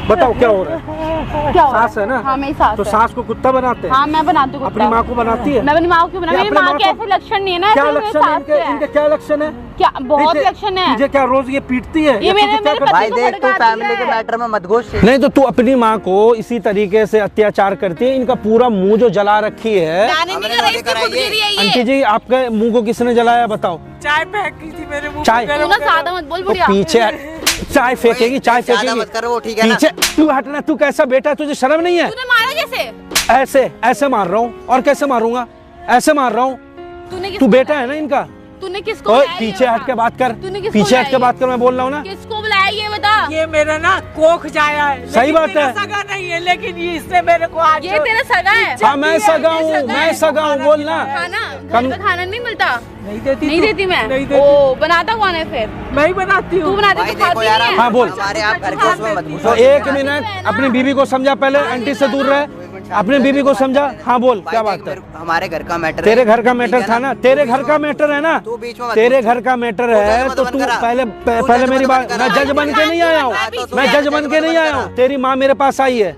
D: बताओ क्या हो रहा है?
B: क्या हो रहा
D: सास है ना?
B: हाँ मेरी सास
D: तो
B: है।
D: सास को कुत्ता बनाते हैं?
B: हाँ मैं बनाती हूँ
D: अपनी
B: कुत्ता।
D: माँ को बनाती है?
B: मैं अपनी माँ को क्यों बना?
D: ये
B: मेरी
D: अपने
B: माँ
D: माँ
B: के
D: को-
B: ऐसे लक्षण नहीं है ना,
D: क्या
B: ऐसे मेरे
D: लक्षण है
B: सास
D: इनके?
B: के हैं।
D: इनके क्या लक्षण है?
B: क्या बहुत
D: तुझे-
B: लक्षण है।
D: तुझे क्या रोज ये पीटती है?
B: ये
D: या
B: मेरे-
D: तुझे क्या
B: मेरे
D: करती
A: भाई
B: को
A: देख, तू
B: भड़काती
A: फैमिली के
B: है।
A: मैटर में मत घुस।
D: नहीं तो तू अपनी माँ को इसी तरीके से अत्याचार करती है। इनका पूरा मुंह जो जला रखी है।
B: जाने नहीं कर रही, इसकी खुद गिरी है
D: आंटी
B: ये।
D: जी आपके मुंह को किसने जलाया बताओ?
C: चाय फेंकी थी मेरे मुंह
D: चाय?
C: में,
B: तू ना ज्यादा मत बोल
D: तो
B: बुढ़िया।
D: पीछे चाय फेंकेगी, चाय
A: ज्यादा
D: फेंकेगी।
A: मत कर वो, ठीक है ना।
D: पीछे तू हटना। तू कैसा बेटा है? तुझे शर्म नहीं है?
B: तूने मारा कैसे?
D: ऐसे ऐसे मार रहा हूँ। और कैसे मारूंगा? ऐसे मार रहा हूँ।
B: तूने
D: तू
B: किसको
D: बेटा
B: बुलाया?
D: है ना इनका?
B: तूने किसको
D: ओए
B: बुलाया ये
D: पीछे हट
B: बता?
D: के बात कर।
B: तूने किसको
D: पीछे हट के
B: बुलाया
D: बात कर, मैं बोल रहा हूँ ना।
B: किसको बुलाया ये बता।
C: ये मेरा ना कोख जाया है।
D: सही
C: लेकिन
D: बात
C: मेरा
D: है।
C: सगा नहीं है, लेकिन ये इसने मेरे को आज
B: ये तेरा सगा है?
D: हाँ मैं सगा हूँ, मैं सगा हूँ, बोलना।
B: खाना घर का खाना नहीं मिलता?
C: नहीं देती।
B: नहीं
C: तू?
B: देती मैं।
C: नहीं देती।
B: ओ बनाता कौन है फिर?
C: मैं ही बनाती
B: तू
C: हूँ।
B: बनाती
A: भाई
B: तो
A: देखो
B: खाती
A: यार,
B: नहीं है।
D: हाँ, बोल।
A: हमारे आप घर के उसमें मत घुसो।
D: एक मिनट, अपनी बीवी को समझा पहले, आंटी से दूर रहे। अपनी बीवी को समझा। हाँ बोल, क्या
A: भाई
D: बात
A: देख,
D: है?
A: हमारे घर का मैटर है।
D: तेरे घर का
A: ठीक
D: मैटर
A: है
D: था ना? तेरे घर का मैटर है ना?
A: तू बीच में मत
D: तेरे
A: घुस।
D: घर का मैटर
A: तू
D: है
A: जज
D: तो
A: मत
D: तू
A: करा।
D: पहले
A: तू
D: पहले
A: जज
D: मेरी
A: मत
D: बात।
A: करा।
D: मैं जज बन के नहीं आया हूँ। मैं जज बन के नहीं आया हूँ। तेरी माँ मेरे पास आई है।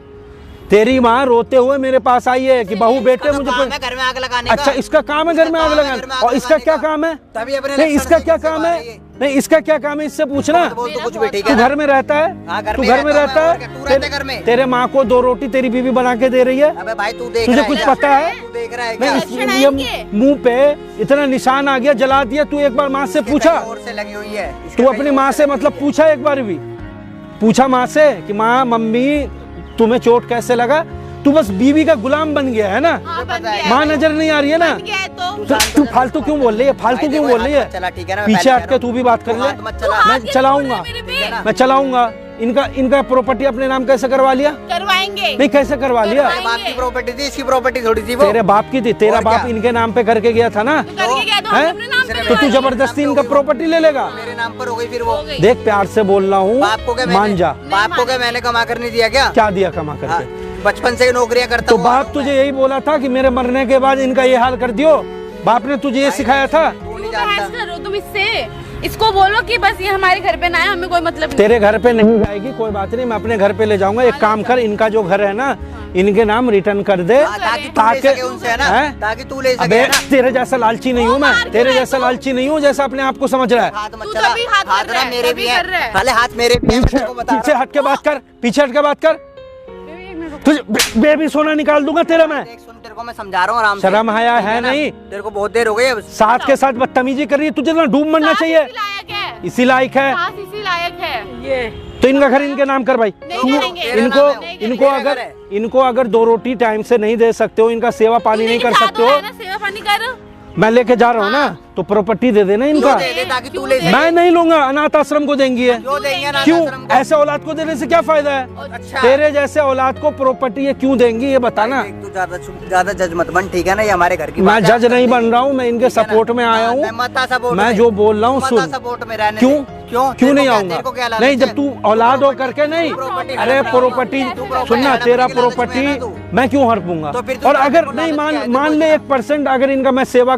D: तेरी माँ रोते हुए मेरे पास आई है कि बहू बेटे मुझे
A: काम है घर में आग लगाने का।
D: अच्छा इसका काम है घर में आग लगाना? और इसका क्या काम है?
A: तभी अपने
D: नहीं
A: लक्षण
D: इसका
A: से
D: क्या
A: किससे
D: काम
A: मार
D: है?
A: रही है?
D: नहीं इसका क्या काम है? इससे पूछना।
A: बोल तू कुछ भी, ठीक
D: तू
A: है ना?
D: घर में रहता
A: हाँ,
D: है?
A: घर
D: तू
A: में
D: घर में
A: रहता
D: रहता
A: हूँ, और क्या?
D: है?
A: तू रहता है घर में?
D: तेरे माँ को 2 रोटी तेरी बीवी बना के दे रही है?
A: अबे भाई तू देख
D: तुझे
A: रहा है
D: कुछ
A: क्या?
D: पता है?
A: तू देख रहा है
D: नहीं
A: क्या?
B: लक्षण है
D: ये
B: इनके।
D: मुंह पे इतना निशान आ गया, जला दिया। तू एक बार माँ से
A: इसके
D: पूछा?
A: कहीं और से लगी हुई है। इसके
D: तू
A: कहीं
D: अपनी
A: और
D: माँ से मतलब पूछा? एक बार भी पूछा माँ से कि माँ मम्मी तुम्हें चोट कैसे लगा? तू बस बीवी का गुलाम बन गया है ना?
B: हाँ, बन गया है।
D: माँ नजर नहीं आ रही है ना?
B: बन गया है तो।
D: तू फालतू क्यों बोल रही है? फालतू
A: भाई
D: क्यों
A: देखो,
D: बोल रही
A: हाथ
D: है?
A: मत चला, ठीक है ना? मैं
D: पीछे
A: पहले
D: हट
A: कह
D: के तू भी बात कर
A: तू
D: ले।
A: हाथ मत चला।
D: मैं चलाऊंगा,
B: मेरे पे
D: मैं चलाऊंगा। इनका प्रॉपर्टी अपने नाम कैसे करवा लिया?
B: करवाएंगे।
D: नहीं कैसे करवा लिया?
A: तेरे बाप की प्रॉपर्टी थी, इसकी प्रॉपर्टी थोड़ी थी वो।
D: तेरे बाप की थी। तेरा
A: और
D: बाप
A: क्या?
D: इनके नाम पे करके गया था ना?
B: तो करके क्या तो
D: हैं?
B: हमने नाम
D: तो तू जबरदस्ती इनका प्रॉपर्टी ले लेगा?
A: मेरे नाम पर हो गई फिर वो।
D: देख प्यार से बोल रहा हूँ, मान जा।
A: बाप को क्या मैंने कमा कर नहीं दिया क्या?
D: क्या दिया कमा करके?
A: बचपन से नौकरियां करता
D: तो
A: हूँ।
D: बाप तुझे यही बोला था कि मेरे मरने के बाद इनका ये हाल कर दियो? बाप ने तुझे ये सिखाया था?
A: तू नहीं
B: तुम
A: जानता।
B: बहस करो तुम इससे, इसको बोलो कि बस ये हमारे घर पे ना आए, हमें कोई मतलब नहीं।
D: तेरे घर पे नहीं जाएगी, कोई बात नहीं, मैं अपने घर पे ले जाऊंगा। एक काम कर, इनका जो घर है ना, इनके नाम रिटर्न कर दे,
A: ताकि तू ले सके उनसे, है ना? ताकि तू ले सके,
D: अबे
A: है ना?
D: तेरे जैसा लालची नहीं हूँ मैं, तेरे जैसा लालची नहीं हूँ जैसा अपने आप को समझ रहा है।
A: हाथ मत
B: तू
A: चला,
B: तभी हाथ कर रहा है,
A: मेरे
B: तभी
A: भी
B: कर रहा है।
A: है, हाथ मेरे भी है, मैं तेरे को बता
D: पीछे
A: रहा
D: हट के बात कर, पीछे हट के बात कर, तुझे बेबी सोना निकाल दूंगा तेरा मैं।
A: हूँ। देख सुन, तेरे को मैं समझा रहा हूँ आराम से।
D: शर्म हया है
A: ना?
D: नहीं?
A: तेरे को बहुत देर हो गई है।
D: साथ के साथ बदतमीजी कर रही है, तुझे ना डूब मरना
B: सास
D: चाहिए।
B: इसी लायक है,
D: इसी लायक है
B: सास इसी लायक है।
C: ये
D: तो इनका घर इनके नाम कर भाई।
B: नहीं करेंगे।
D: इनको अगर 2 रोटी टाइम से नहीं दे सकते हो, इनका सेवा पानी नहीं कर सकते हो,
B: सेवा पानी कर।
D: मैं लेके जा रहा हूँ ना, तो प्रॉपर्टी दे देना इनका।
A: दे दे ताकि तू ले सके।
D: मैं नहीं लूंगा, अनाथ आश्रम को देंगी है।
A: क्यों देंगे ना
D: क्यों?
A: आश्रम को?
D: ऐसे औलाद को देने से क्या फायदा है?
A: अच्छा।
D: तेरे जैसे औलाद को प्रॉपर्टी ये क्यों देंगी, ये बताना।
A: देख, तू ज्यादा जज मत बन, ठीक है ना? ये हमारे घर की
D: मैं
A: बात है।
D: जज नहीं बन रहा हूँ, मैं इनके
A: ठीक है ना?
D: सपोर्ट में आया
A: मैं
D: हूँ।
A: मता सपोर्ट
D: मैं
A: में।
D: जो बोल रहा हूँ
A: मता
D: सुन।
A: सपोर्ट में रहने
D: क्यों
A: दे। क्यों
D: क्यों नहीं
A: तेरे
D: आऊंगा?
A: को क्या लालच
D: नहीं,
A: है?
D: जब तू औलाद हो करके नहीं, अरे प्रॉपर्टी सुनना, तेरा प्रॉपर्टी मैं क्यों हड़पूंगा?
A: तो फिर तू
D: और अगर
A: लालच
D: नहीं
A: क्या है?
D: मान ले 1% अगर इनका मैं सेवा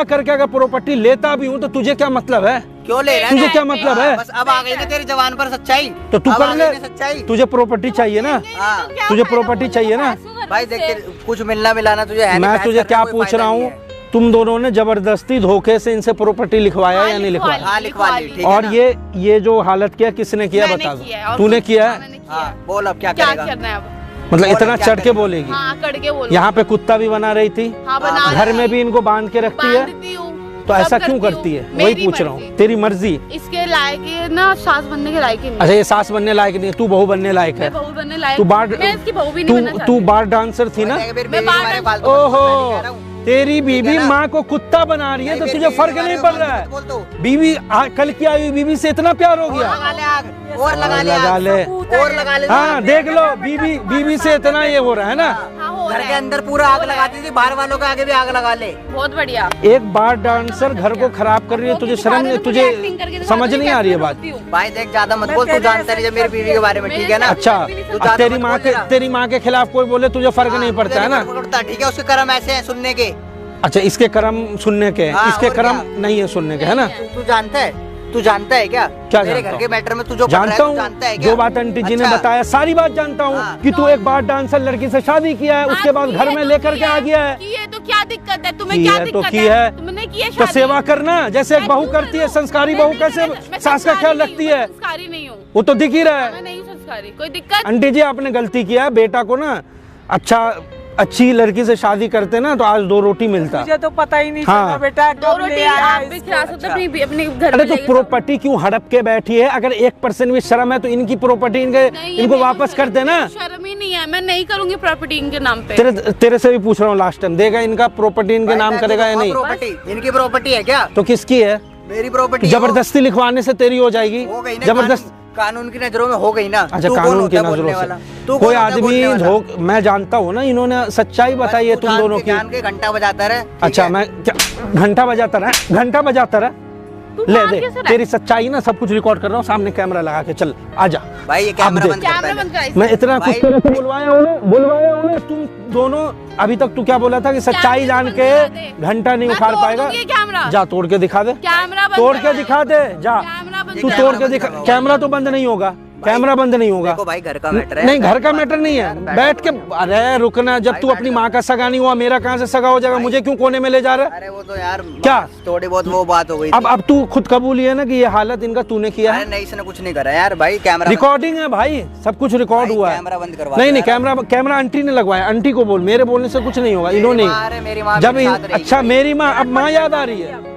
D: करके अगर प्रॉपर्टी लेता भी हूँ, तो तुझे क्या मतलब है?
A: क्यों ले रहा है?
D: तुझे क्या मतलब है?
A: बस अब आ गई ना तेरी जबान पर सच्चाई।
D: तो तू
A: अब
D: कर
A: आ
D: ले,
A: गई ना सच्चाई।
D: तुझे प्रॉपर्टी चाहिए ना?
A: हाँ।
D: तुझे प्रॉपर्टी चाहिए ना?
A: भाई देख, कुछ मिलना मिलाना तुझे है नहीं,
D: मैं
A: बहस
D: तुझे
A: करने
D: क्या
A: का कोई
D: पूछ
A: फायदा
D: रहा
A: नहीं
D: हूँ,
A: है।
D: तुम दोनों ने जबरदस्ती धोखे से इनसे प्रॉपर्टी लिखवाया या नहीं लिखवाया?
A: हाँ लिखवा ली, ठीक है
D: और
A: ना?
D: ये जो हालत किया किसने किया
B: मैंने
D: बता
B: किया है,
D: दो।
B: और
D: तूने
B: कुछ-
D: किया
B: हाँ,
D: है?
B: मैंने किया
A: हाँ,
B: है।
A: बोल अब क्या
B: क्या
A: करेगा?
B: करना है अब?
D: मतलब
A: बोल
D: इतना
A: क्या
D: चढ़ के
A: करेगा?
D: बोलेगी?
B: हाँ करके बोलो।
D: यहाँ पे कुत्ता भी बना रही थी,
B: हाँ बना
D: घर में भी इनको बांध के रखती है,
B: बांधती हूँ,
D: तो
B: सब
D: ऐसा क्यों
B: करती
D: करती है?
B: हूँ।
D: वही
B: मेरी
D: पूछ रहा हूँ,
B: मर्जी।
D: तेरी मर्जी।
B: इसके लायक ये ना सास बनने के लायक ही नहीं।
D: अच्छा, ये सास बनने लायक नहीं है, तू बहू बनने लायक है।
B: मैं बहू बनने लायक
D: तू बार
B: मैं इसकी बहू भी नहीं बनना
D: तू
B: चाहती।
D: बार डांसर थी ना?
A: फिर
B: मैं
A: बीवी
B: बार
A: हमारे
B: बार-
A: फालतू मत बोल, मैं नहीं कह रहा
D: ओहो,
A: हूँ।
D: तेरी बीवी
A: ना?
D: माँ को कुत्ता बना रही है, तो
A: नहीं,
D: तुझे
A: फिर
D: फर्क
A: बीवी
D: नहीं
A: हमारे
D: पड़ रहा
A: फालतू मत बोल
D: है?
A: तू।
D: बीवी कल की आई हुई बीवी से इतना प्यार हो गया?
A: लगा ले आग, और लगा ले
D: लगा
A: आग,
D: ले।
A: और लगा ले।
D: हाँ देख लो, बीवी से इतना ये हो रहा है ना।
B: हाँ हो
A: घर
B: रहा
A: के
B: है।
A: अंदर पूरा आग लगाती थी, बाहर वालों के आगे भी आग लगा ले।
B: बहुत बढ़िया।
D: एक बार डांसर घर को खराब कर रही है, तुझे शर्म नहीं? तुझे समझ नहीं आ रही है बात?
A: भाई देख, ज्यादा मत बोल, तू जानता नहीं है मेरी बीवी के बारे में, ठीक है ना?
D: अच्छा,
A: तू
D: अब
A: ज्यादा
D: तेरी
A: मत
D: माँ
A: बोल जरा।
D: तेरी माँ के खिलाफ कोई बोले तुझे फर्क नहीं पड़ता है ना?
A: पड़ता, ठीक है? उसके कर्म ऐसे हैं सुनने के।
D: अच्छा, इसके कर्म सुनने के,
A: हाँ,
D: इसके
A: और
D: कर्म
A: क्या?
D: नहीं है सुनने के, है ना?
A: तू जानता है? तू जानता है क्या?
D: क्या
A: मेरे
D: जानता
A: घर के
D: हूँ?
A: मैटर में तू जो पढ़ रहा है,
D: जानता
A: तू जानता है
D: हूँ,
A: क्या?
D: जो बात आंटी जी ने
A: अच्छा।
D: बताया सारी बात जानता हूँ,
A: हाँ।
D: कि तू एक बार डांसर लड़की से शादी किया है, उसके बाद घर में लेकर के आ गया है।
B: की है तो क्या दिक्कत है? तुम्हें
D: की
B: क्या
D: है तो
B: दिक्कत
D: की है।
B: तुमने की है
D: तो
B: शादी?
D: सेवा करना, जैसे एक
B: मैं
D: बहू
B: क्यों
D: करती है,
B: करूं?
D: संस्कारी
B: मैं
D: बहू
B: नहीं-
D: कैसे
B: मैं
D: सास का
B: संस्कारी
D: ख्याल
B: नहीं
D: रखती
B: हूं,
D: है?
B: मैं संस्कारी नहीं हूँ।
D: वो तो दिख ही रहा है।
B: मैं नहीं हूं संस्कारी, कोई दिक्कत?
D: आंटी जी, आपने गलती किया है, बेटा को ना अच्छी लड़की से शादी करते ना, तो आज 2 रोटी मिलता।
C: मुझे तो पता ही नहीं
D: हाँ।
C: चला बेटा
B: दो
C: कब
B: रोटी
C: ले आया
B: आप भी
C: इसको।
B: खिला सकते हो अपने घर
D: अरे
B: में
D: तो
B: लेके
D: प्रॉपर्टी क्यों हड़प के बैठी है? अगर 1% भी शर्म है तो इनकी प्रॉपर्टी
B: नहीं, ये
D: इनको
B: मेरी
D: वापस कर देना।
B: शर्म ही नहीं है, मैं नहीं करूंगी प्रॉपर्टी इनके नाम पे।
D: तेरे से भी पूछ रहा हूँ लास्ट टाइम, देगा इनका प्रॉपर्टी इनके नाम करेगा या नहीं?
A: प्रॉपर्टी इनकी प्रॉपर्टी है क्या?
D: तो किसकी है?
A: मेरी प्रॉपर्टी।
D: जबरदस्ती लिखवाने से तेरी हो जाएगी?
A: हो गई ना?
D: जबरदस्त।
A: कानून की नजरों में हो गई ना?
D: अच्छा,
A: तू कौन
D: कानून
A: होता
D: की
A: है बोलने
D: नजरों
A: वाला?
D: से
A: तू
D: कोई
A: कौन होता है
D: आदमी
A: बोलने वाला?
D: मैं जानता हूँ ना, इन्होंने सच्चाई बताई है
A: तू
D: तुम दोनों की।
A: जान के घंटा बजाता रहे, ठीक
D: अच्छा,
A: है?
D: मैं क्या घंटा बजाता रहा?
B: तू
D: ले
B: बाहर
D: दे,
B: कैसे रहा?
D: तेरी सच्चाई ना सब कुछ रिकॉर्ड कर रहा हूँ, सामने कैमरा लगा के चल आजा।
A: भाई ये कैमरा
D: देख।
A: बंद कर
B: कैमरा
A: पहले।
B: बंद कराइए।
D: मैं इतना
A: भाई-
D: कुछ तेरे से बुलवाया उन्हें, तुम दोनों अभी तक तू क्या बोला था कि सच्चाई
B: कैमरा
D: जान
B: बंद
D: के
B: करा दे।
D: घंटा नहीं
B: मैं
D: उखाड़
B: तोड़
D: पाएगा।
B: दूंगी ये कैमरा।
D: जा तोड़ के दिखा दे,
B: कैमरा बंद
D: तोड़ के
B: करा
D: दिखा दे, जा।
B: कैमरा बंद
D: तू
B: करा।
D: तोड़ के
A: बंद
D: दिखा।
A: करवाओ।
D: कैमरा तो बंद नहीं होगा, कैमरा बंद नहीं होगा।
A: देखो भाई, घर का मैटर है।
D: नहीं, घर का मैटर नहीं है, बैठ के। अरे रुकना, जब तू अपनी माँ का सगा नहीं हुआ, मेरा कहाँ से सगा हो जाएगा? मुझे क्यों कोने में ले जा रहा है?
A: अरे वो तो यार
D: क्या?
A: थोड़ी बहुत वो बात हो गई।
D: अब तू खुद कबूली है ना कि ये हालत इनका तूने किया
A: अरे
D: है?
A: नहीं, इसने कुछ नहीं करा यार भाई। कैमरा
D: रिकॉर्डिंग है भाई, सब कुछ रिकॉर्ड
A: भाई,
D: हुआ है।
A: कैमरा बंद करवा
D: नहीं,
A: यार।
D: कैमरा आंटी ने लगवाया। आंटी को बोल, मेरे बोलने से कुछ नहीं होगा। इन्होंने
A: मेरी माँ
D: जब
A: मेरे साथ रहेगी।
D: अच्छा, मेरी माँ, अब माँ याद आ रही है,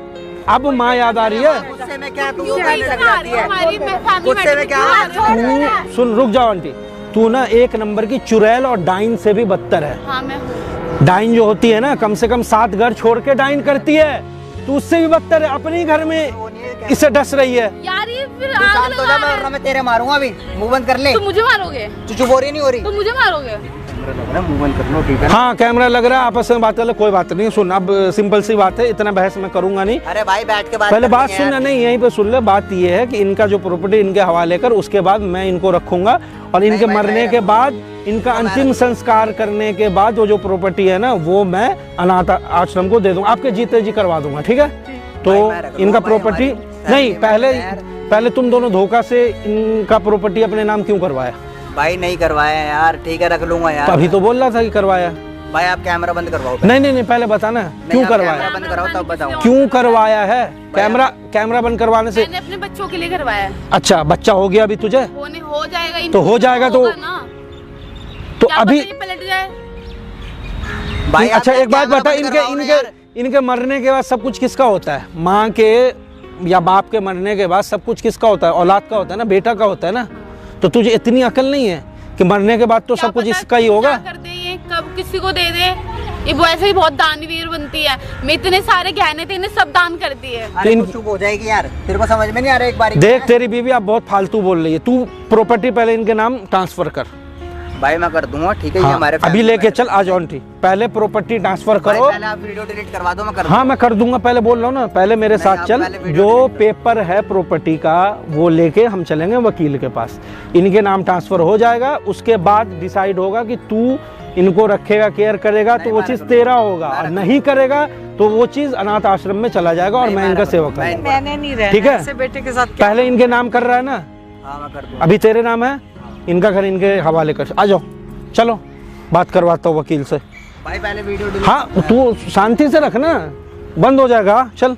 D: अब माँ याद आ रही है।
A: गुस्से में क्या तू
B: क्यों
A: कहने
B: नहीं
A: लग
B: सुना
A: जाती
B: रही हो?
A: है?
B: हमारी फैमिली
A: गुस्से में
B: मैटर
A: क्या?
B: क्यों आ रही हो?
D: तू सुन, रुक जाओ आंटी, तू ना 1 नंबर की चुड़ैल और डाइन से भी बदतर है।
B: हाँ मैं हूँ।
D: डाइन जो होती है ना, कम से कम 7 घर छोड़ के डाइन करती है, तू उससे भी बदतर है। अपने ही घर में इससे डस रही है।
B: यार ये फिर
A: तू
B: आग
A: शांत हो जा,
B: लगा रहे
A: वरना मैं तेरे मारूंगा अभी। मुंह बंद कर ले।
B: हो। तुम मुझे मारोगे?
A: तू चुप हो रही नहीं हो रही?
B: तुम मुझे मारोगे?
A: कैमरा लग रहा है, मुंह बंद कर लो, ठीक है ना?
D: हाँ कैमरा लग रहा है, आपस में बात कर ले, कोई बात नहीं। सुन अब सिंपल सी बात है, इतना बहस मैं करूंगा नहीं।
A: अरे भाई बैठ के बात
D: पहले बात
A: करेंगे यार।
D: सुनना, नहीं यहीं पे सुन ले। बात ये है कि इनका जो प्रॉपर्टी इनके हवाले कर, उसके बाद मैं इनको रखूंगा और इनके
A: भाई,
D: मरने
A: मैं
D: के बाद इनका अंतिम संस्कार करने के बाद वो जो प्रॉपर्टी है ना, वो मैं अनाथ आश्रम को दे दूंगा, आपके जीते जी करवा दूंगा, ठीक है? तो
A: भाई, मैं रख
D: इनका
A: लूंगा, भाई,
D: प्रॉपर्टी
A: हमारी
D: नहीं,
A: फैमिली में
D: पहले तुम दोनों धोखा से इनका प्रॉपर्टी अपने नाम क्यों करवाया?
A: भाई नहीं करवाया यार, ठीक है रख लूंगा यार।
D: अभी तो बोल रहा था कि करवाया।
A: भाई आप कैमरा बंद करवाओ।
D: नहीं पहले बताना क्यों
A: आप
D: करवाया,
A: कैमरा बंद कराओ तब बताऊं।
D: क्यों करवाया है? कैमरा बंद करवाने से
B: मैंने अपने बच्चों के लिए करवाया है।
D: अच्छा बच्चा हो गया अभी तुझे?
B: हो जाएगा
D: तो हो जाएगा तो-
B: होगा ना।
D: तो
B: क्या
D: अभी
B: पता ये पलट जाए।
A: भाई आप
D: अच्छा एक बात
A: कैमरा
D: बता,
A: बंद करवाओ ना यार।
D: इनके मरने के बाद सब कुछ किसका होता है? माँ के या बाप के मरने के बाद सब कुछ किसका होता है? औलाद का होता है ना, बेटा का होता है ना। तो तुझे इतनी अकल नहीं है कि मरने के बाद तो
B: क्या
D: सब कुछ
B: पता
D: इसका ही होगा?
B: क्या कर दे ये, कब किसी को दे दे। ये वैसे ही बहुत दानवीर बनती है। मैं इतने सारे गहने थे, इन्हें सब दान कर दिए।
A: अरे तू चुप हो जाएगी यार, तेरे को समझ में नहीं आ रहा एक बार?
D: देख तेरी बीवी अब बहुत फालतू बोल रही है। तू प्रॉपर्टी पहले इनके नाम ट्रांसफर कर।
A: भाई मैं कर दूंगा, ठीक है? ये
D: हाँ,
A: हमारे
D: अभी
A: family
D: लेके
A: में-
D: चल आज ऑन टी, पहले प्रॉपर्टी ट्रांसफर
A: भाई,
D: करो।
A: पहले आप वीडियो डिलीट करवा दो, मैं कर
D: हाँ मैं कर दूंगा, पहले बोल रहा हूँ ना, पहले मेरे
A: नहीं,
D: साथ
A: आप
D: चल।
A: पहले वीडियो
D: जो
A: डिलीट
D: पेपर है प्रॉपर्टी का वो लेके हम चलेंगे वकील के पास, इनके नाम ट्रांसफर हो जाएगा। उसके बाद डिसाइड होगा कि तू इनको रखेगा, केयर करेगा, तो
A: नहीं,
D: वो
A: मैं
D: चीज
A: रख
D: तेरा
A: लूंगा,
D: होगा,
A: मैं
D: और
A: रख
D: नहीं करेगा तो वो चीज अनाथ आश्रम में चला जाएगा और
A: नहीं,
D: मैं
A: मैं
D: इनका
A: रख
D: सेवा
A: लूंगा,
D: करूंगा।
C: मैंने नहीं रहना
D: ठीक है?
C: ऐसे बेटे के साथ। क्या
D: पहले इनके नाम कर रहा है ना,
A: हाँ मैं कर दूंगा।
D: अभी तेरे नाम है, इनका घर इनके हवाले कर। आ जाओ, चलो बात करवाता हूँ वकील से।
A: भाई पहले वीडियो डिलीट।
D: हाँ तू शांति से रखना, बंद हो जाएगा। चल।